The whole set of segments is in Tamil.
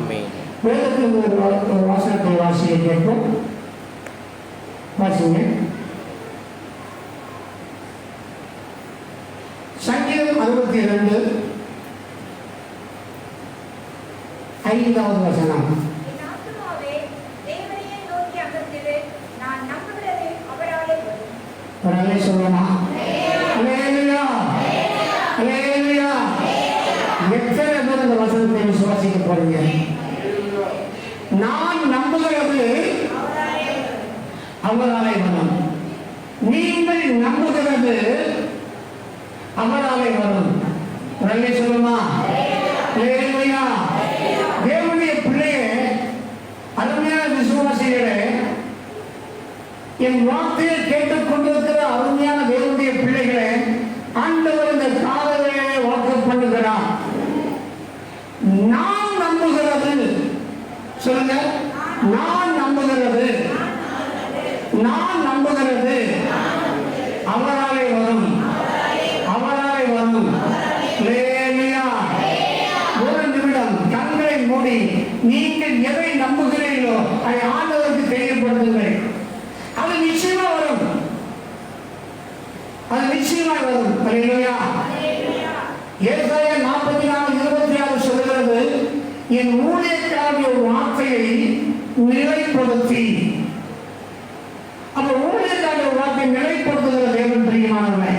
ஆமென். வேதத்தில் ஒரு வாசகத்தை வாசிக்க கேட்போம். வாசிங்க. சங்கீதம் 62 5வது வசனம். பரவாயில்லை சொல்லமா? அல்லேலூயா, அல்லேலூயா. எத்தனை பேர் இந்த வசனத்தை விசுவாசிக்க போறீங்க? நான் நம்புகிறது அவராலே வரும். நீங்கள் நம்புகிறது அவராலே வரும். பரவாயில்லை சொல்லுமா? அல்லேலூயா. தேவனுடைய பிள்ளையே, அருமையான விசுவாசிகளே, என் வார்த்தையை கேட்டுக் கொண்டிருக்கிற அருமையான தேவனுடைய பிள்ளைகளே, ஆண்டவர் இந்த காலையிலே வாக்கு பண்ணுகிறார். நான் நம்புகிறது, சொல்லுங்க, நான் நம்புகிறது, நான் நம்புகிறது அவராலே வரும், அவராலே வரும். அல்லேலூயா. ஒரு நிமிடம் கண்களை மூடி நீங்கள் எதை நம்புகிறீர்களோ அதை ஆண்டவருக்கு தெரியப்படுத்துங்கள். அது நிச்சயமா வரும், அது நிச்சயமா வரும். அல்லேலூயா. ஏசாயா 44:26 சொல்கிறது, என் ஊழியக்காரனுடைய வார்த்தையை நிலைப்படுத்தி. அப்ப ஊழியக்காரனுடைய வார்த்தையை நிலைப்படுத்துகிற தேவன் பிரியமானவர்களே,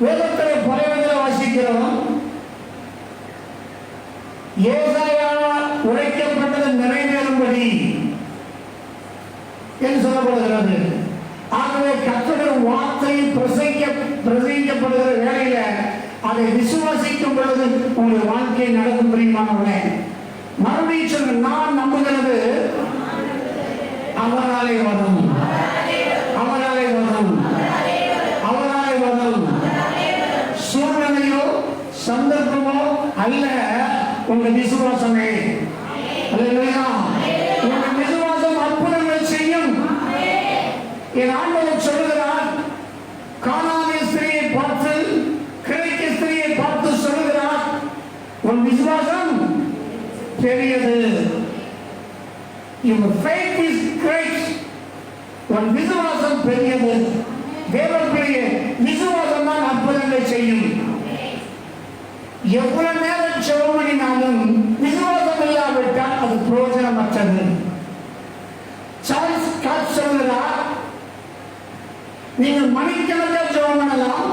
வேதத்தில் பல இடங்களில் வாசிக்கிறோம். ஏசாயா உரைக்கப்பட்டது நிறைவேறும்படி என்று சொல்லப்படுகிறது. ஆகவே கர்த்தருடைய வார்த்தை பிரசங்கிக்கப்படுகிற வேளையில அதை விசுவாசிக்கும் பொழுது உங்களுடைய வாழ்க்கையை நடக்கும் பிரியமானவர்களே. மறுபடியும் சொல்ல, நான் நம்புகிறது அவராலே வரும், அவராலே வரும், அவராலே வரும். சூழ்நிலையோ சந்தர்ப்பமோ அல்ல உங்க விசுவாசமே. அல்லேலூயா. உங்க விசுவாசம் அற்புதங்கள் செய்யும். என் ஆண்டவர் சொல்லுகிறார், கானானிய ஸ்திரியை பார்த்து, கிரேக்க ஸ்திரியை பார்த்து சொல்லுகிறார், உன் விசுவாசம் பெரியது. Your faith is great. உன் விசுவாசம் பெரியது. தேவனுடைய விசுவாசம் தான் அற்புதங்களை செய்யும். எவ்வளவு நேரம் ஜெபம் பண்ணினாலும் விசுவாசம் இல்லாவிட்டால் அது பிரயோஜனமற்றது. சார்ல்ஸ் காட்ஸ் சொல்கிறார், நீங்கள் மணிக்கணக்காக ஜெபம் பண்ணலாம்,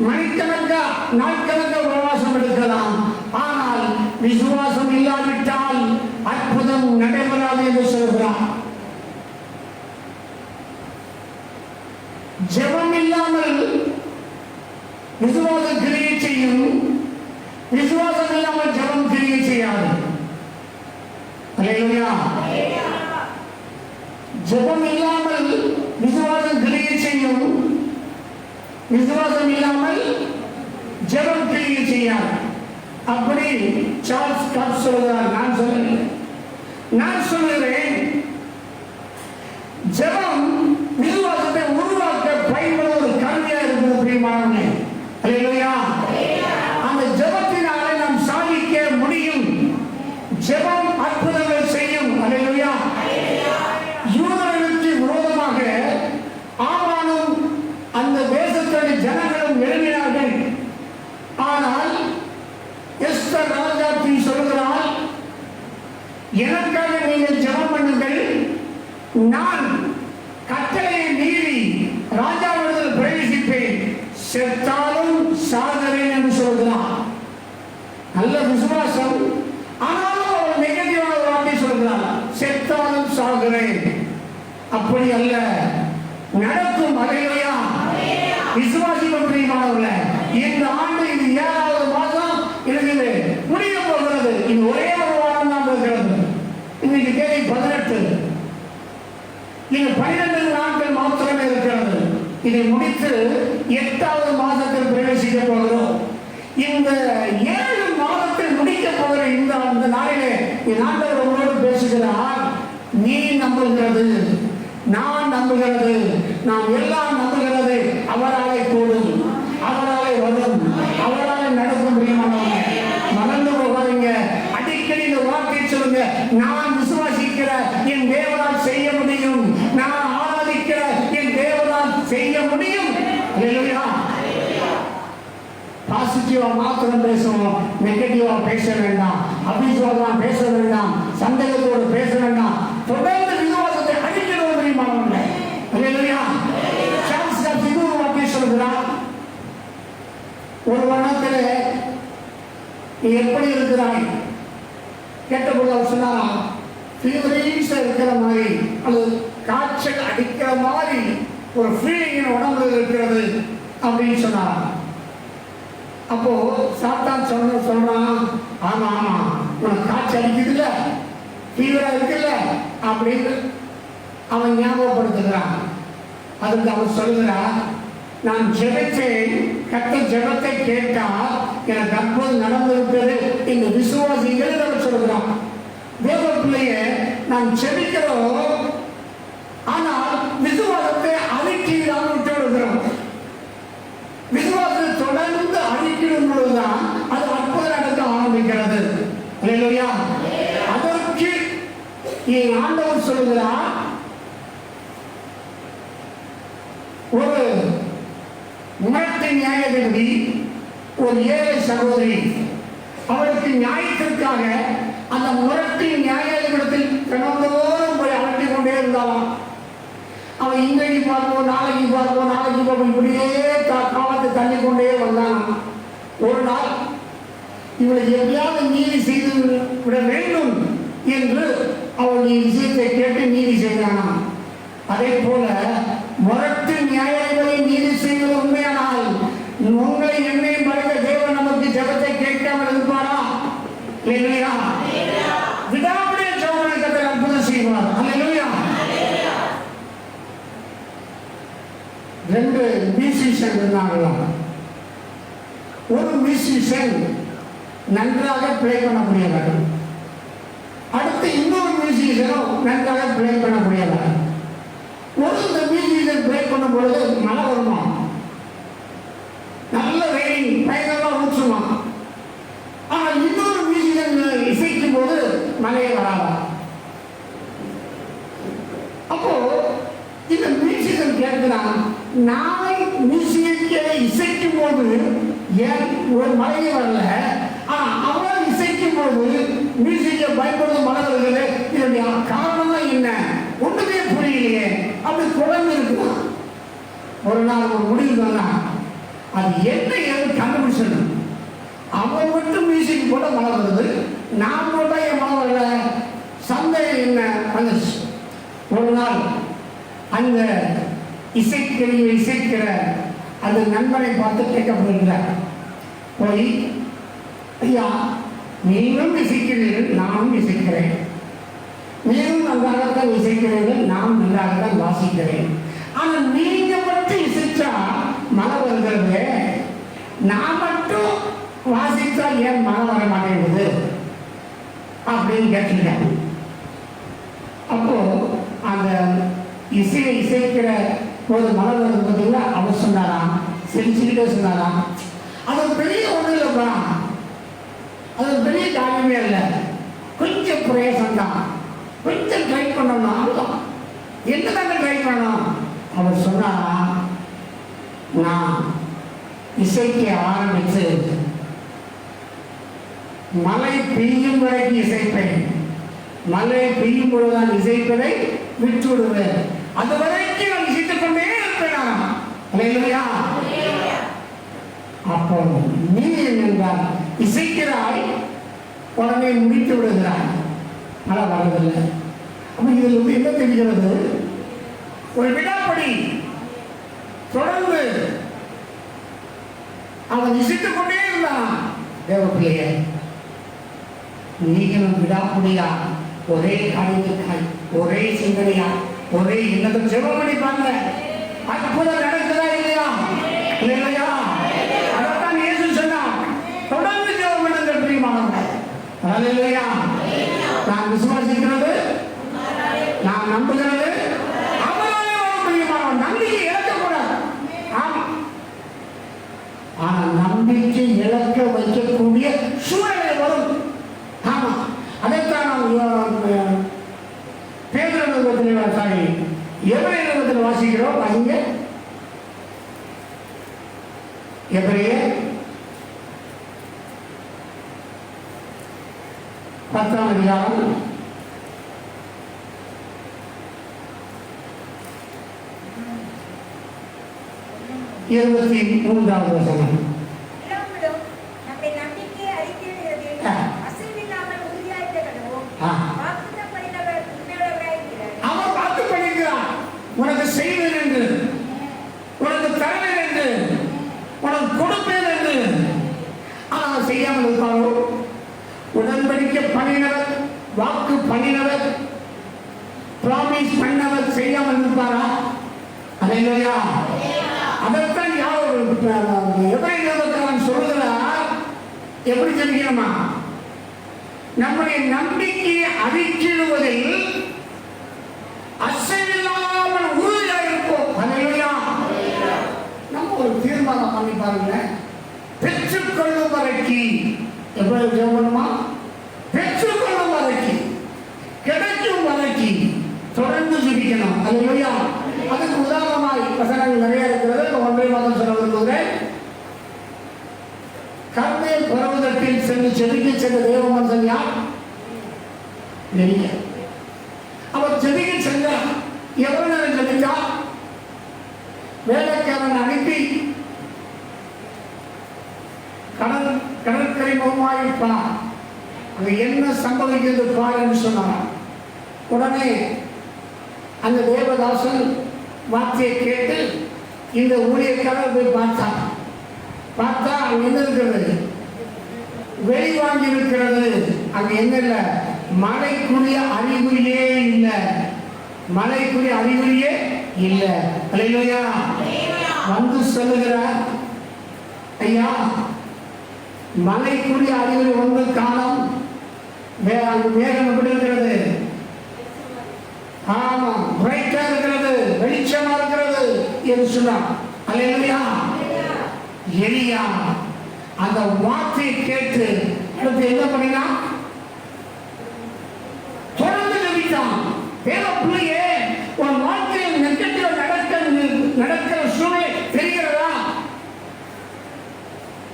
மணிக்கணக்காக நாட்கணக்காக உபவாசம் எடுக்கலாம், ஆனால் விசுவாசம் இல்லாவிட்டால் அற்புதம் நடைபெறாது என்று சொல்கிறார். ஜெபம் இல்லாமல் விசுவாசம் கிரியை செய்யும், விசுவாசம் இல்லாமல் ஜெபம் கிரியை செய்யாது. அல்லேலூயா. ஜெபம் இல்லாமல் விசுவாசம் கிரியை செய்யும், விசுவாசம் இல்லாமல் ஜெபம் கிரியை செய்யாது. அப்படி சார்ல்ஸ் காட்ஸ் சொல்கிறார். நான் சொல்லவில்லை, நான் சொல்கிறேன். ஜெபம் விசுவாசத்தை உருவாக்க பயன்படும் ஒரு கருவியா இருக்கிறது பிரியமானவர்களே. அல்லேலூயா. அந்த ஜெபத்தினாலே நாம் சாதிக்க முடியும். ஜெபம் அற்புதங்கள் செய்யும். அல்லேலூயா. யூதர்களுக்கு விரோதமாக ஆமானும் அந்த தேசத்துடைய ஜனங்களும் எழுதினார்கள். ஆனால் எஸ்தர் ராஜாத்தி சொல்கிறாள், எனக்காக நீங்கள் ஜெபம் பண்ணுங்கள், நான் கட்டளையை மீறி ராஜாவிடத்தில் பிரவேசிப்பேன், செத்தாலும் சாகிறேன் என்று சொல்கிறார். நல்ல விசுவாசம். ஆனாலும் அவர் நெகட்டிவான வார்த்தை சொல்கிறார், செத்தாலும் சாகிறேன். அப்படி அல்ல, நடக்கும். அல்லேலூயா. விசுவாசிகள் பிரியமானவர்களே, இந்த ஆண்டு இது 7வது மாதம் இருக்குது, முடிய போகிறது. இது ஒரே ஒரு வாரம் தான் இருக்கிறது. இன்னைக்கு தேதி 18. இது 12 நாட்கள் மாத்திரமே இருக்கிறது. இதை முடித்து 8வது மாதத்தில் பிரவேசிக்க போகிறோம். இந்த 7 மாதத்தில் முடிக்க போகிற இந்த நாளிலே என் ஆண்டவர் உங்களோடு பேசுகிறார். நீ நம்புகிறது, நான் நம்புகிறது, நாம் எல்லாம் நம்புகிறது அவராலே கூடும், அவராலே வரும், அவராலே நடக்கும். மறந்து போகாதீங்க. அடிக்கடி இந்த வார்த்தை பாசிட்டிவா மாத்திரம் பேசுவோம், நெகட்டிவா பேச வேண்டாம், அபிசுவாசம் பேச வேண்டாம், சந்தேகத்தோடு பேச வேண்டாம். தொடர்ந்து விசுவாசத்தை அடிக்கணும் தெரியுமானவர்களே. அல்லேலூயா. சார்ல்ஸ் ஸ்காப்ஸ் இது ஒரு வார்த்தை சொல்கிறார். ஒரு வண்ணத்தில் நீ எப்படி இருக்கிறாய் கேட்டபோது அவர் சொன்னாரா, ஃபீவரீஸா இருக்கிற மாதிரி அல்லது காய்ச்சல் அடிக்கிற மாதிரி ஒரு ஃபீலிங் உடம்புல இருக்கிறது அப்படின்னு சொன்னாரா. அப்போ சாத்தான் சொல்றான், ஆமா ஆமா உனக்கு காய்ச்சல் அடிக்குதுல்ல, ஃபீவரா இருக்குல்ல அப்படின்னு அவன் ஞாபகப்படுத்துகிறான். அதுக்கு அவன் சொல்லுகிறான், நான் ஜெபித்தேன், கர்த்தர் ஜெபத்தை கேட்டால் எனக்கு அப்போது நடந்திருக்கிறது இந்த விசுவாசிகள் அவர் சொல்கிறான். தேவ பிள்ளைய நான் ஜெபிக்கிறோம், ஆனால் விசுவாசத்தை அறிக்கையிடாமல் விட்டு விடுகிறோம். விசுவாசத்தை தொடர்ந்து அறிக்கையிடும் பொழுதுதான் அது அற்புதம் நடக்க ஆரம்பிக்கிறது. அல்லேலூயா. அதற்கு என் ஆண்டவர் சொல்லுகிறார், ஒரு முரட்டு நியாயாதிபதி, ஒரு ஏழை சகோதரி, அவளுக்கு நியாயத்திற்காக அந்த முரட்டு நியாயாதிபதியில் தினந்தோறும் போய் அலட்டி கொண்டே இருந்தாலும் அவன் இன்றைக்கு பார்ப்போம், நாளைக்கு பார்ப்போம், நாளைக்கு பார்ப்போம், இப்படியே காலத்தை தள்ளி கொண்டே வந்தான். ஒரு நாள் இவளை எப்படியாவது நீதி செய்து விட வேண்டும் என்று அவள் விஷயத்தை கேட்டு நீதி செய்தானா. அதே போல முரட்டு நியாயாதிபதி நீதி செய்வது உண்மையானால் உங்களை என்னையும் படைத்த தேவன் நமக்கு ஜெபத்தை கேட்காமல் இருப்பாரா? இல்லையா? விடாமுடைய ஜெபத்தை அற்புதம் செய்வார். அல்லேலூயா. ரெண்டு மியூசிஷியன் இருந்தாங்களாம். ஒரு மியூசிஷியன் நன்றாக பிளே பண்ண முடியவர், அடுத்து இன்னொரு மியூசிஷியனும் நன்றாக பிளே பண்ண முடியவர். ஒரு இந்த மியூசிஷியன் பிளே பண்ணும் பொழுது மழை வருமா, நல்ல வெயில் பயங்கரமா ஊற்றுமா. ஆனால் இன்னொரு மியூசிஷியன் இசைக்கும் போது மழையே வராதா. அப்போ இந்த மியூசிஷியன் கேட்கிறான், நான் மியூசிக்கை இசைக்கும் போது ஏன் ஒரு மழையே வரல, ஆனா அவன் இசைக்கும் போது மியூசிக்கை பயன்படுத்தும் மழை வருகிறது, இதனுடைய காரணம் என்ன ஒன்றுமே புரியலையே அப்படி தொடர்ந்து இருக்கலாம். ஒரு நாள் ஒரு முடிவு தானா, அது என்ன ஏது கண்டுபிடிச்சணும். அவன் மட்டும் மியூசிக் போட மழை வருது, நான் போட்டா என் மழை வரல, சந்தேகம் என்ன வந்துச்சு. ஒரு நாள் அந்த இசைக்கிற அந்த நண்பனை பார்த்து கேட்கப்படுகிறார். போய், ஐயா நீங்களும் இசைக்கிறீர்கள், நானும் இசைக்கிறேன், நீங்களும் நன்றாகத்தான் இசைக்கிறீர்கள், நான் நன்றாகத்தான் வாசிக்கிறேன், ஆனால் நீங்க மட்டும் இசைச்சா மழை வருகிறது, நான் மட்டும் வாசித்தா ஏன் மழை வர மாட்டேங்குது அப்படின்னு கேட்டுட்டேன். அப்போ அந்த இசைக்கிற போது மழை வருது பார்த்தீங்களா, அவர் சொன்னாராம், சிரிச்சுக்கிட்டே சொன்னாராம், அது பெரிய ஒன்றும் இல்லைப்பா, அது பெரிய காரியமே இல்லை, கொஞ்சம் பிரயாசம் தான், கொஞ்சம் ட்ரை பண்ணணும், அவ்வளோதான். என்னதாங்க ட்ரை பண்ணணும்? அவர் சொன்னாரா, நான் இசைக்க ஆரம்பித்து மழை பெய்யும் வரைக்கும் இசைப்பேன், மழை பெய்யும் பொழுதுதான் இசைப்பதை விட்டு விடுவேன், அது வரைக்கும் நான் இசைத்துக் கொண்டே இருப்பேன். அல்லேலூயா. அப்போ நீ என்றால் இசைக்கிறாய், உடனே முடித்து விடுகிறாய், மழை வரதில்லை. அப்ப இதில் வந்து என்ன தெரிகிறது? ஒரு விடாப்படி தொடர்ந்து அவன் இசைத்துக் கொண்டே இருந்தான். தேவ பிள்ளையே, நீங்களும் விடாப்படியா ஒரே காரியத்துக்காய், ஒரே சிந்தனையா, ஒரே எண்ணத்தை ஜெபம் பண்ணி பாருங்க, அற்புதம் நடக்குதா இல்லையா? இல்லையா? அதைத்தான் இயேசு சொன்னார், தொடர்ந்து ஜெபம் பண்ணுங்கள் பிரியமானவர்களே. அல்லேலூயா. நான் விசுவாசிக்கிறது, நான் நம்புகிறது, அவராலே வரும் பிரியமானவன். நம்பிக்கை இழக்கக்கூடாது. ஆமா, ஆனால் நம்பிக்கை இழக்க வைக்கக்கூடிய சூழ்நிலை வரும். ஆமா, அதைத்தான் நாம் பேதுரு சாரி எபிரேயர் வாசிக்கிறோம். அங்கே எபிரேயர் 10ஆம் அதிகாரம் 23வது வசனம். அவர் வாக்கு பண்ணிக்கிறார், உனக்கு செய்வேன் என்று, உனக்கு தருவேன் என்று, உனக்கு கொடுப்பேன் என்று. ஆனால் செய்யாமல் இருப்பாரோ? உடன்படிக்கை பண்ணினவர், வாக்கு பண்ணினவர், ப்ராமிஸ் பண்ணவர் செய்யாமல் இருப்பாரா? அல்லேலூயா. அதைத்தான் எபிரேயர் சொல்லுகிறார். எப்படி தெரியுமா? நம்முடைய நம்பிக்கையை அறிக்கையிடுவதில் அசைவில்லாமல் உறுதியாக இருப்போம். அல்லேலூயா. நம்ம ஒரு தீர்மானம் பண்ணி பாருங்க. பெற்றுக்கொள்ளும் வரைக்கு எவ்வளவு ஜெபமா? பெற்றுக்கொள்ளும் வரைக்கு, கிடைக்கும் வரைக்கு தொடர்ந்து ஜெபிக்கணும். அல்லேலூயா. அதுக்கு உதாரணமாய் வசனங்கள் நிறைய இருக்கிறது. ஒன்றை மாதம் சொல்ல விரும்புகிறேன். கர்மேல் பர்வதத்தில் சென்று ஜெபிக்க சென்ற தேவ மனுஷன் யார்? எலியா. அவர் ஜெபிக்க சென்றார். எவ்வளவு நேரம் ஜெபித்தார்? வேலைக்காரன் அனுப்பி கடற்கரை முகமாயிருப்பார், அங்க என்ன சம்பவிக்கிறது பார் என்று சொன்னார். உடனே அந்த தேவதாசன் வார்த்தையை கேட்டு இந்த ஊழியக்காரர் போய் பார்த்தார். பார்த்தா அங்க என்ன இருக்கிறது? வெளிவாங்கி இருக்கிறது. அங்க என்ன இல்லை? மழைக்குரிய அறிகுறியே இல்லை. மழைக்குரிய அறிகுறியே இல்லை. அல்லேலூயா. வந்து சொல்லுகிறார், ஐயா, மழைக்குரிய அறிகுறி ஒன்று காலம். அங்கு மேகம் எப்படி இருக்கிறது? ஆமா, பிரைட்டா இருக்கிறது, வெளிச்சமா இருக்கிறது என்று சொன்னார். அல்லேலூயா. எலியா அந்த வார்த்தையை கேட்டு அடுத்து என்ன பண்ணினா? தொடர்ந்து ஜெபித்தான். தேவ பிள்ளையே, உன் வாழ்க்கையில் நெகட்டிவ் நடக்கிற சூழ்நிலை தெரிகிறதா?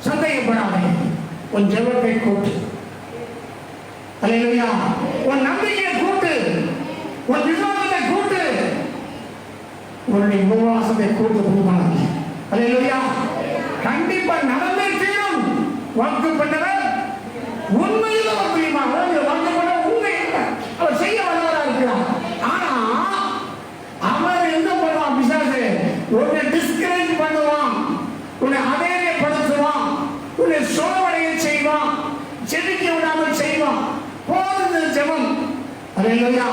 சந்தேகப்படாதே, உன் ஜெபத்தை கூட்டு. அல்லேலூயா. உன் நம்பிக்கையை கூட்டு, உன் விசுவாசத்தை கூட்டு, உன்னுடைய உபவாசத்தை கூட்டு. புதுமானது. அல்லேலூயா. கண்டிப்பா நடந்தே தீரும். வாக்கு பண்ணவர் உண்மையில் அவர் தெரியுமா? வாக்கு பண்ண உண்மை அவர் செய்ய வல்லவராக இருக்கிறார். ஆனா அவர் என்ன பண்ணுவான்? பிசாசு உன்னை டிஸ்கரேஜ் பண்ணுவான், உன்னை அதைரியப்படுத்துவான், உன்னை சோர்வடைய செய்வான், ஜெபிக்க விடாமல் செய்வான். போதும் ஜெபம். அல்லேலூயா.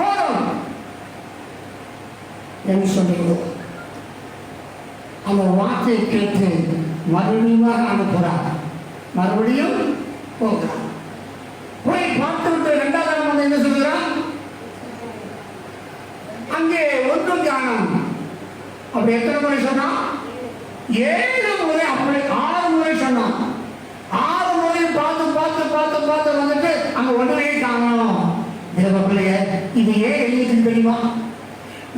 போதும் என்று சொல்லுகிறோம். அந்த வார்த்தையை கேட்டு மறுபடியும் அனுப்புகிறார். மறுபடியும் போகிறார். போய் பார்த்து விட்டு 2வது வந்து என்ன சொல்கிறார்? அங்கே ஒன்றும் காணோம். அப்படி எத்தனை முறை சொன்னான்? 7 முறை. அப்படி 6 முறை சொன்னான். 6 முறை பார்த்து பார்த்து பார்த்து பார்த்து வந்துட்டு அங்க ஒன்றையே காணோம். தேவ பிள்ளைய, இது ஏன் எழுதி தெரியுமா?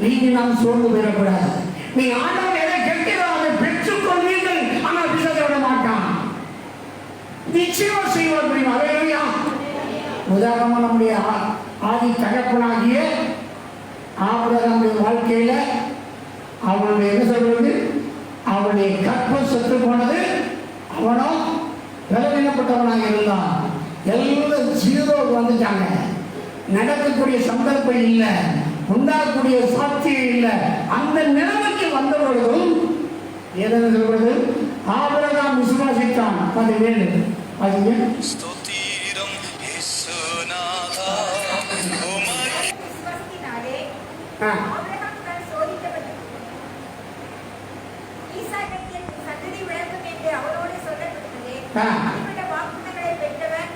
நீங்க நாம் சோர்ந்து போயிடக்கூடாது. நீ ஆண்டவர் எதை கேட்கிறோ அதை பெற்றுக்கொள்வீர்கள். ஆனால் பிசாசு விட மாட்டான், நிச்சயமா செய்வார். தெரியுமா? அல்லேலூயா. உதாரணமா நம்முடைய ஆதி தகப்பனாகிய ஆபிரகாமுடைய வாழ்க்கையில அவனுடைய என்ன சொல்றது? அவனுடைய கற்பம் செத்து போனது. அவனும் பலவீனப்பட்டவனாக இருந்தான். எல்லாம் 0 வந்துட்டாங்க. நடக்கக்கூடிய சந்தர்ப்பம் இல்லை, உண்டாகக்கூடிய சாத்தியம் இல்லை. அந்த நிலைமைக்கு வந்த பொழுதும் என்ன சொல்றது? ஆபிரகாம் விசுவாசித்தான். 17 ஸ்தோத்திரம் இயேசுநாதா. ஆபிரகாம் தான் சோதிக்கப்பட்டு ஈசாக்கின் சந்ததி விளங்கும் என்று அவரோடு சொல்லப்பட்டது. அப்படிப்பட்ட வாக்குறுதிகளை பெற்றவர்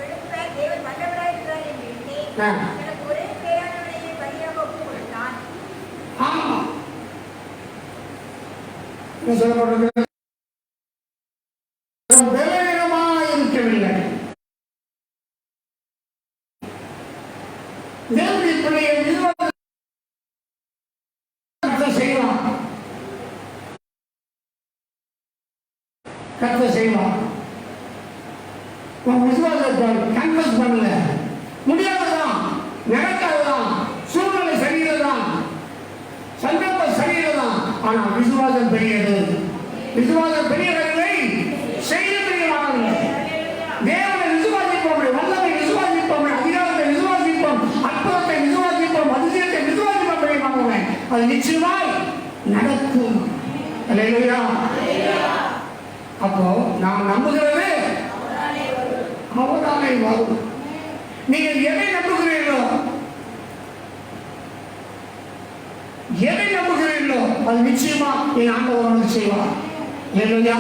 எழுப்ப தேவன் வல்லவராய் இருக்கிறார் என்று எண்ணி எனக்கு ஒரே பேரானவனையே பலியாக ஒப்புக் கொடுத்தான். இருக்கவில்லை. தேவனுடைய பிள்ளையை செய்வான். கர்த்தர் செய்வான். விசுவாசத்தை கன்ஃபஸ் பண்ணல, முடியாதுதான், நடக்காதுதான், சூழ்நிலை சரியில்லைதான், சந்தர்ப்பம் சரியில்லைதான். ஆனா விசுவாசம் பெரியது. விசுவாசம் பெரியவர்களை செய்ய பெரியவார்கள். தேவனை விசுவாசிப்போம், வல்லமை விசுவாசிப்போம், அதிகாரத்தை விசுவாசிப்போம், அற்புதத்தை விசுவாசிப்போம், அதிசயத்தை விசுவாசிப்போம் பெரியவாங்க. அது நிச்சயமாய் நடக்கும். அல்லேலூயா. அப்போ நாம் நம்புகிறது அவர்தானே வரும். நீங்கள் எதை நம்புகிறீர்களோ, எதை நம்புகிறீர்களோ அது நிச்சயமா என் ஆண்டவர் வந்து செய்வார். அல்லேலூயா.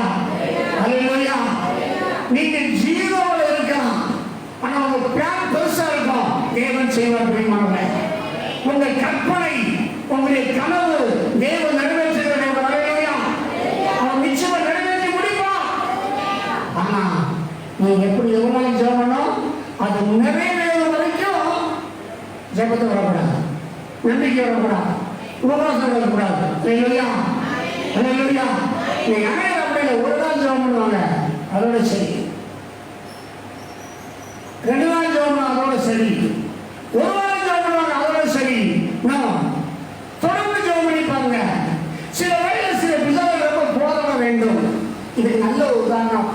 அல்லேலூயா. நீங்க ஜீரோவில் இருக்கலாம், ஆனா உங்க பிளான் பெருசா இருக்கும். தேவன் செய்வார் பிரியமானவர்களே. உங்கள் கற்பனை, உங்களுடைய கனவு தேவன் நிறைவேற்றுகிறார். அல்லேலூயா. அவன் நிச்சயமா நிறைவேற்றி முடிப்பான். ஆனா நீங்க எப்படி எவ்வளவு ஜெபம் பண்ணணும், அது நிறைவேறும் வரைக்கும் ஜெபத்தை வரக்கூடாது, நம்பிக்கை வரக்கூடாது, உபவாசம் வரக்கூடாது. அல்லேலூயா. அல்லேலூயா. நீங்க அனைவரும் அப்படி ஒரு நாள் ஜெபம் பண்ணுவாங்க, அதோட சரி. 2 நாள் ஜெபம் அதோட சரி. 1 வாரம் ஜெபம் பண்ணுவாங்க, அதோட சரி. தொடர்ந்து ஜெபம் பண்ணிப்பாங்க. சில வேளையில் சில பிதாக்கள் ரொம்ப போராட வேண்டும். இதுக்கு நல்ல உதாரணம்,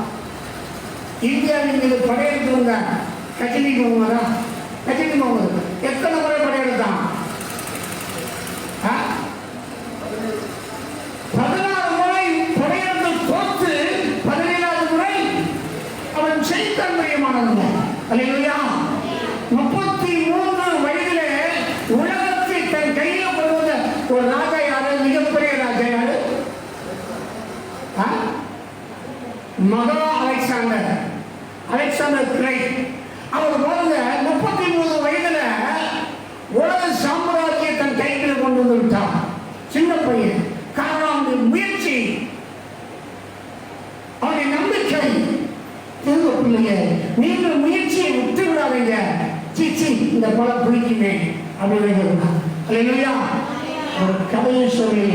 இந்தியாவில் மீது படையெடுத்து வந்த கஜினி முகமதா, கஜினி முகமது எத்தனை முறை படையெடுத்தான்? 16 முறை படையெடுத்து தோற்று 17வது முறை அவன் செய்தான் பிரியமானவங்க. அல்லேலூயா. 33 வயதிலே உலகத்தை தன் கையில் கொள்வத ஒரு ராஜா யாரு? மிகப்பெரிய ராஜா யாரு? மகா அலெக்சாண்டர், அலெக்சாண்டர் கிரேட். அவர் பாருங்க 33 வயதுல உலக சாம்ராஜ்யத்தை தன் கையில் கொண்டு வந்து விட்டார். சின்ன பையன். காரணம் அவனுடைய முயற்சி, அவனுடைய நம்பிக்கை. திரும்ப பிள்ளைங்க, நீங்கள் முயற்சியை விட்டு விடாதீங்க. சீச்சி இந்த பழம் பிடிக்குமே அப்படின்னு. அல்லேலூயா. ஒரு கதையை சொல்லி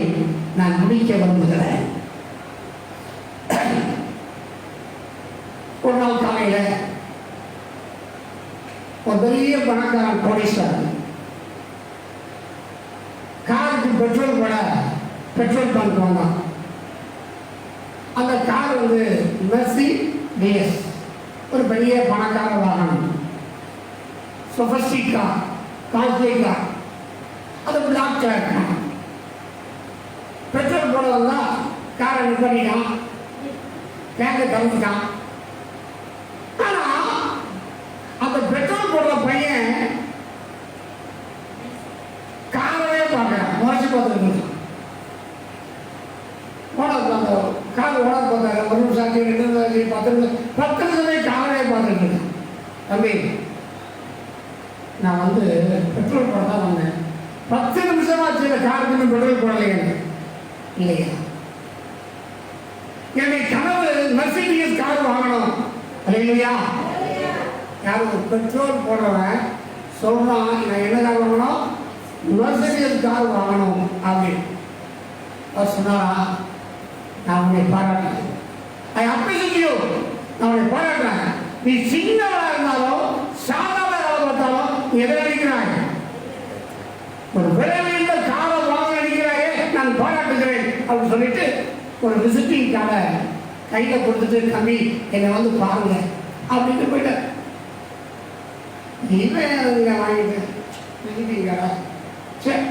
நான் முடிக்க விரும்புகிறேன். ஒரு நாள் காலையில ஒரு பெரிய பணக்காரன் கோடீஸ்வரன் காருக்கு பெட்ரோல் போட பெட்ரோல் பங்க் வந்தான். அந்த கார் வந்து மெர்சிடிஸ், ஒரு பெரிய பணக்கார வாகனம், சொஃபிஸ்டிக் கார், காஸ்ட்லி கார். அது பிளாக் கலர். பெட்ரோல் போட வந்தா காரை நிப்பாட்டிட்டான், டேங்கை திறந்துட்டான். ஆனா அந்த பெட்ரோல் போடுற பையன் காரவே பார்க்க முறைச்சு பார்த்துருக்கு. ஓனர் அந்த கார் ஓனர் பார்த்தாரு. 1 நிமிஷம் ஆச்சு, 2 நிமிஷம் ஆச்சு, 10 நிமிஷமே காரவே பார்த்துட்டு இருக்கேன். தம்பி, நான் வந்து பெட்ரோல் போட தான் வந்தேன். 10 நிமிஷமாச்சு இந்த காருக்கு பெட்ரோல் போடலையே. இல்லையா, என்னுடைய கனவு மெர்சிடிஸ் கார் வாங்கணும். அல்லேலூயா. யாரும் பெட்ரோல் போடுறவன் சொல்றான், நான் என்ன கார் வாங்கணும்? மெர்சிடிஸ் கார் வாங்கணும் அப்படின்னு. அவர் சொன்னாரா, நான் உன்னை பாராட்டுறேன். I appreciate you. நான் உன்னை பாராட்டுறேன். நீ சின்னவளா இருந்தாலும் சாதாரண பார்த்தாலும் நீ எதை நினைக்கிறாய்? ஒரு விரைவில் காரை வாங்க நினைக்கிறாயே, நான் பாராட்டுகிறேன் அப்படின்னு சொல்லிட்டு ஒரு விசிட்டிங் கார்டை கையில் கொடுத்துட்டு, தம்பி என்னை வந்து பாருங்க அப்படின்னு போயிட்டேன். இவன் வாங்கிட்டு விசிட்டிங் கார்டை சரி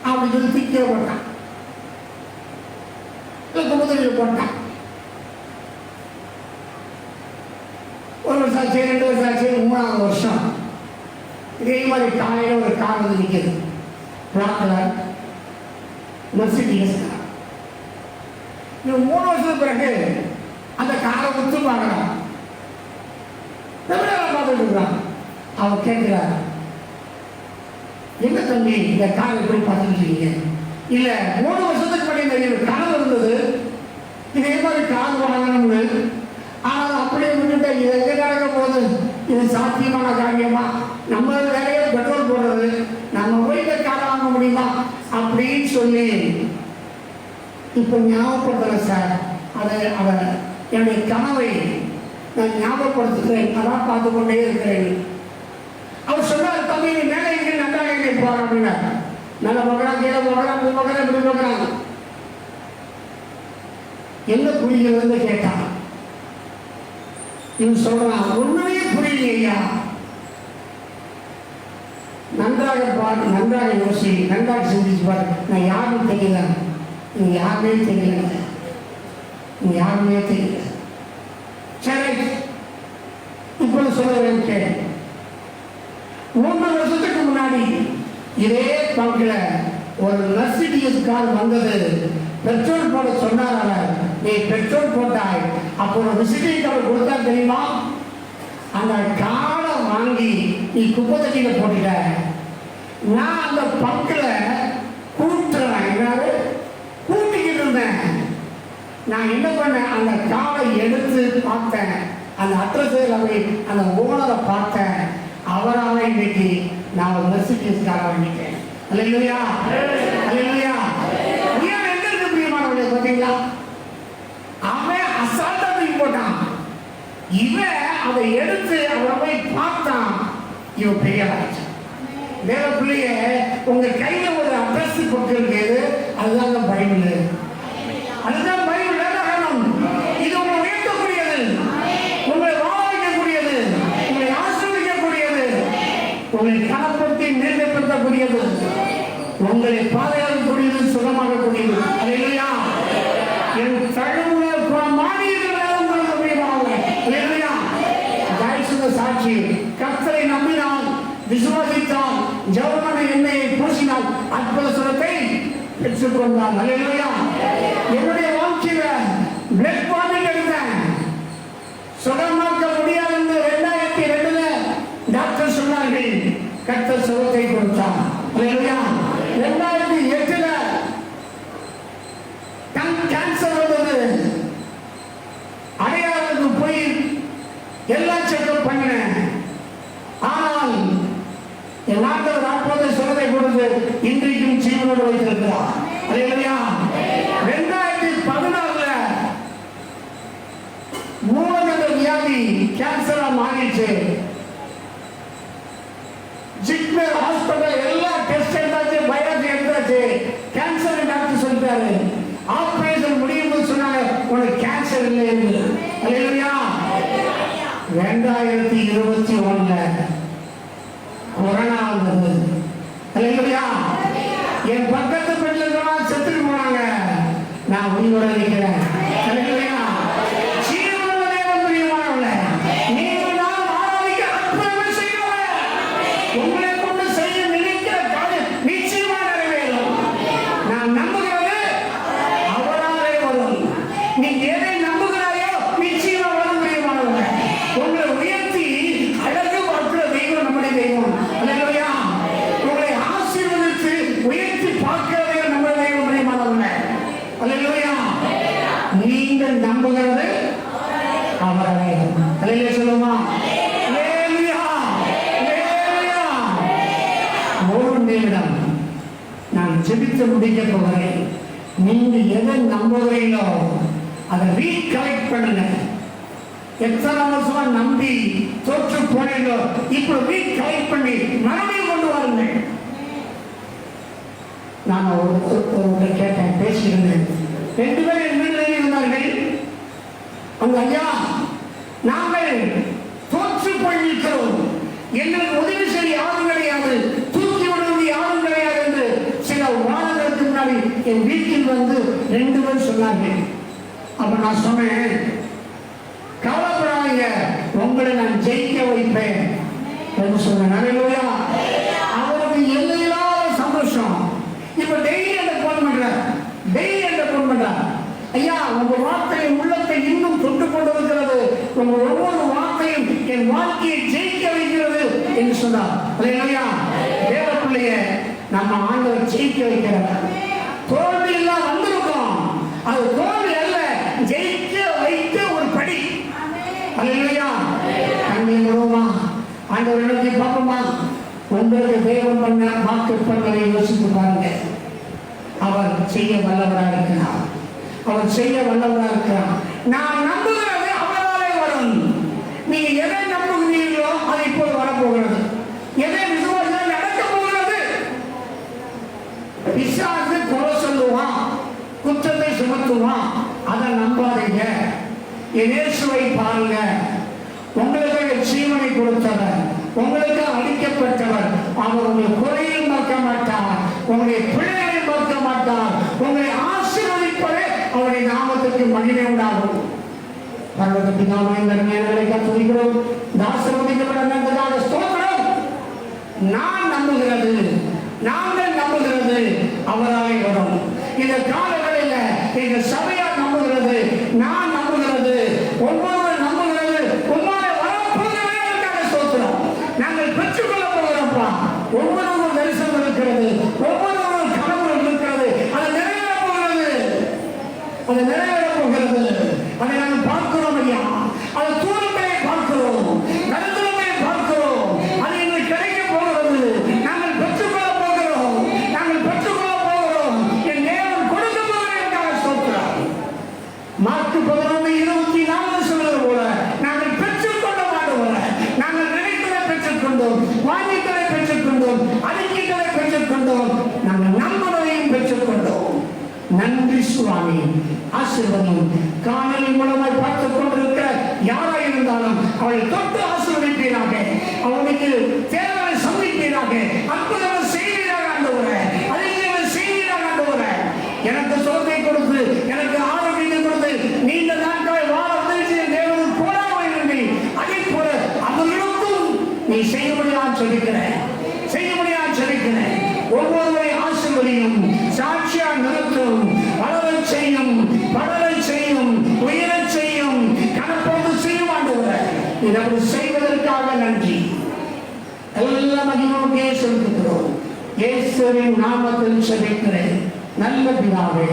அப்படி சொல்லி தூக்கியே போட்டான், குமுதலில் போட்டான். 1 வருஷம் ஆச்சு, 2 வருஷம் ஆச்சு, 3வது வருஷம் இதே மாதிரி காலையில் ஒரு கார் வந்து நிற்கிது. Black colour Mercedes car. 3 வருஷத்துக்கு பிறகு அந்த காரை விட்டு பார்க்கலாம். பார்த்துட்டு இருக்கான். அவன் கேட்கிறார், என்ன தம்பி இந்த காரை எப்படி பார்த்துட்டு இருக்கீங்க? இல்லை, 3 வருஷத்துக்கு முன்னாடி இந்த கனவு இருந்தது, இதே மாதிரி கார் வாங்கணும்னு. ஆனால் அப்படியே விட்டுட்டு இது எங்கே நடக்க போகுது? இது சாத்தியமான காரியமா? நம்ம வேலையை பெட்ரோல் போடுறது, நம்ம போய் இந்த காரை வாங்க முடியுமா அப்படின்னு சொல்லி இப்போ ஞாபகப்படுத்துகிறேன் சார். அதை என்னுடைய கனவை நான் ஞாபகப்படுத்துகிறேன், அதான் பார்த்து கொண்டே இருக்கிறேன். அவர் சொன்னார், தம்பி நீ மேலே எங்கே நல்லா எங்கே போகிறான் அப்படின்னா, மேலே போகிறான், கீழே போகிறான், இப்படி போகிறான், இப்படி போகிறான். என்ன புரிகிறதுன்னு கேட்டான். இவன் சொல்றான், ஒண்ணுமே புரியலையா? நன்றாக பாரு, நன்றாக யோசி, நன்றாக சிந்திச்சு பாரு. நான் யாரும் தெரியல, நீங்க யாருமே தெரியல, நீங்க யாருமே தெரியல. சரி, இப்பொழுது சொல்லுவேன் கேள். 3 வருஷத்துக்கு முன்னாடி இதே பங்குல ஒரு மெர்சிடிஸ் கார் வந்தது. பெட்ரோல் போட சொன்னார் அவர். நீ பெட்ரோல் போட்டாய். அப்போ ஒரு விசிட்டிங் கார்டு கொடுத்தா தெரியுமா? அந்த காரை வாங்கி நீ குப்பை தட்டியில போட்டுட்ட. நான் அந்த பங்குல கூட்டிக்கிட்டு இருந்தேன். நான் என்ன பண்ணேன், அந்த காரை எடுத்து பார்த்தேன். அந்த அட்ரஸில் போய் அந்த ஓனரை பார்த்தேன். அவரால் இன்னைக்கு நான் ஒரு மெர்சிடிஸ் காரை வாங்கிட்டேன். அல்லேலூயா, அல்லேலூயா. ஏன் எங்க இருக்கு பிரியமானவர்களே பார்த்தீங்களா? அவன் அசால்ட்டா தூக்கி போட்டான். இவன் அதை எடுத்து அவரை போய் பார்த்தான். இவன் பெரிய ஆச்சு. தேவ பிள்ளைய, உங்க கையில ஒரு அட்ரஸ் கொடுத்திருக்கிறது, அதுதான் பைபிள். அதுதான் பைபிள். இது உங்களை உயர்த்தக்கூடியது, உங்களை வாழ வைக்கக்கூடியது, உங்களை ஆசீர்வதிக்கக்கூடியது, உங்களை கனப்படுத்தி மேன்மைப்படுத்தக்கூடியது, உங்களை பாதுகாக்கக்கூடியது, சுகமாகக்கூடியது. அல்லேலூயா. என் தழுவுல சாட்சி. கர்த்தரை நம்பினால், விசுவாசித்தால், ஜெபமான எண்ணெயை பூசினால் அற்புத சுகத்தை பெற்றுக் கொண்டான். அல்லேலூயா. என்னுடைய வாழ்க்கையில பிளட் வாமிட் எடுத்தேன். சுகமாக்க முடியாது என்று 2002 டாக்டர் சொன்னார்கள். கர்த்தர் சுகத்தை கொடுத்தார். அல்லேலூயா. 2008 கேன்சர் வந்தது. அடையாளத்துக்கு போய் எல்லா செக்கப் பண்ணினேன். ஆனால் என் நாட்டவர் அப்போது சுகத்தை கொடுத்து இன்றைக்கும் ஜீவனோடு வைத்திருக்கிறார். அல்லேலூயா. 2014 மூலநல வியாதி கேன்சரா மாறிடுச்சு. ஜிப்மர் ஹாஸ்பிட்டல் எல்லா டெஸ்ட் எடுத்தாச்சு, பயாப்சி எடுத்தாச்சு. கேன்சர் டாக்டர் சொல்லிட்டாரு. ஆபரேஷன் முடியும் சொன்னாங்க, உனக்கு கேன்சர் இல்லை என்று. அல்லேலூயா. 2021 கொரோனா வந்தது. அல்லேலூயா. என் பக்கத்து பெண்ணில் இருக்கிறவங்க செத்துட்டு போனாங்க. நான் உயிரோட இருக்கிறேன். அல்லேலூயா. ஜீவனுள்ள தேவன் பிரியமானவர்களே, நீங்கள் நான் ஆராதிக்க அற்புதங்கள் செய்கிறவர்கள். உங்களை கொண்டு செய்ய நினைக்கிற காரியம் நிச்சயமாக நிறைவேறும். நான் நம்புகிறது அவராலே வரும். நீ எதை நம்புகிறாயோ நிச்சயமா வரும் பிரியமானவர்களே. உங்களை உயர்த்தி அழகு பார்க்கிற தெய்வம் நம்முடைய தெய்வம். அல்லேலூயா. உங்களை ஆசீர்வதித்து உயர்த்தி பார்க்கிற தெய்வம் நம்முடைய தெய்வம் பிரியமானவர்களே. அல்லேலூயா. நீங்கள் நம்புகிறது அவராலே. அல்லேலூயா சொல்லுமா? அல்லேலூயா, அல்லேலூயா. ஒரு நிமிடம் நான் ஜெபித்து முடிக்க போகிறேன். நீங்க எதை நம்புகிறீங்களோ அதை ரீகலெக்ட் பண்ணுங்க. எத்தனை வருஷமா நம்பி தோற்று போனீங்களோ இப்போ ரீகலெக்ட் பண்ணி மறுபடியும் கொண்டு வாருங்க. நான் ஒரு கேட்டேன், பேசியிருந்தேன். 2 பேர் என் வீட்டில் இருந்தார்கள். அந்த ஐயா, நாங்கள் தோற்று போயிருக்கிறோம், எங்களுக்கு உதவி செய்ய யாரும் கிடையாது, தூக்கி விடுவது யாரும் கிடையாது என்று சில வாரங்களுக்கு முன்னாடி என் வீட்டில் வந்து 2 பேர் சொன்னார்கள். அப்ப நான் சொன்னேன், கவலைப்படாதீங்க, உங்களை நான் ஜெயிக்க வைப்பேன் என்று சொன்னேன். அல்லேலூயா. அவருக்கு எல்லையில்லாத சந்தோஷம். இப்ப டெய்லி என்ன போன் பண்றார், ஐயா உங்க வார்த்தை உள்ளத்தை இன்னும் தொட்டு கொண்டு இருக்கிறது, உங்க ஒவ்வொரு வார்த்தையும் என் வாழ்க்கையை ஜெயிக்க வைக்கிறது என்று சொன்னார். அல்லேலூயா. தேவ பிள்ளைய நம்ம ஆண்டவர் ஜெயிக்க வைக்கிறார். தோல்வி எல்லாம் வந்திருக்கோம், அது தோல்வி அல்ல, ஜெயிக்க வைக்க ஒரு படி. அல்லேலூயா. கண்ணை மூடுமா, ஆண்டவர் நோக்கி பார்ப்போமா? உங்களுக்கு தேவன் பண்ண வாக்குப்பங்களை யோசித்து பாருங்க. அவர் செய்ய வல்லவராக இருக்கிறார். அவர் செய்ய வல்லவராக இருக்கிறார். நான் நம்புகிறது அவராலே வரும். நடத்துவான், அதை நம்பாதீங்க. இயேசுவை பாருங்க. உங்களுக்கு ஜீவனை கொடுத்தவர், உங்களுக்கு அளிக்கப்பட்டவர். அவர் உங்கள் குறையில் பார்க்க மாட்டார், உங்களுடைய பிள்ளைகளை பார்க்க மாட்டார். உங்களை ஆசீர்வதிப்பதே அவருடைய நாமத்துக்கு மகிமை உண்டாகும். பரலோகத்தின் நாமங்களை கற்றுக்கிறோம். ஆசீர்வதிக்கப்பட்ட ஸ்தோத்திரம். நான் நம்புகிறது, நாங்கள் நம்புகிறது அவராய் வரும். இந்த காலங்களில் இந்த சபையார் நம்புகிறது, நான் நம்புகிறது, ஒவ்வொருவர் நம்புகிறது. உண்மையை வரப்போகிறவர்களுக்காக ஸ்தோத்திரம். நாங்கள் பெற்றுக்கொள்ள போகிறோம்ப்பா. ஒவ்வொருவரும் தரிசனம் இருக்கிறது, ஒவ்வொருவரும் கனவு இருக்கிறது. அது நிறைவேற போகிறது, அது நிறைவேற போகிறது. அதை நாங்கள் பார்க்கிறோம் ஐயா. அது தூரங்களை பார்க்கிறோம், நடுத்தரங்களை பார்க்கிறோம். அது எங்களுக்கு கிடைக்க போகிறது. நாங்கள் பெற்றுக்கொள்ள போகிறோம், நாங்கள் பெற்றுக்கொள்ள போகிறோம். என் நேரம் கொடுக்க போகிறதற்காக சொல்கிறார். மார்க்கு 11:24 சொல்வது போல நாங்கள் பெற்றுக்கொண்ட மாட்டோம். நாங்கள் நினைத்ததை பெற்றுக்கொண்டோம், வாங்கித்ததை பெற்றுக்கொண்டோம், அறிக்கைகளை பெற்றுக்கொண்டோம், நாங்கள் நம்புவதையும் பெற்றுக்கொண்டோம். நன்றி சுவாமி. ஆசீர்வாதம். காணொலி மூலமாய் பார்த்துக் கொண்டிருக்கிற யாராக இருந்தாலும் அவளை தொட்டு ஆசீர்வதிப்பீராக, அவளுக்கு தேவையை சந்திப்பீராக, அற்புதங்கள் செய்வீராக ஆண்டவரே, அதிசயங்கள் செய்வீராக ஆண்டவரே. எனக்கு சுகத்தை கொடுத்து, எனக்கு ஆரோக்கியத்தை கொடுத்து, நீண்ட நாட்களை வாழ உதவி தேவன் போடாமல் இருந்து அதை போல அவர்களுக்கும் நீ செய்ய முடியாது சொல்லிக்கிறேன், செய்ய முடியாது சொல்லிக்கிறேன். ஒவ்வொருவரை ஆசீர்வதியும், சாட்சியா நிறுத்தும், வளரச் செய்யும், படரச் செய்யும், உயரச் செய்யும், கணப்போடு செய்யும் ஆண்டவரே. இதை செய்வதற்காக நன்றி. எல்லா மகிமைக்கே செலுத்துகிறோம். இயேசுவின் நாமத்தில் செபிக்கிறேன் நல்ல பிதாவே.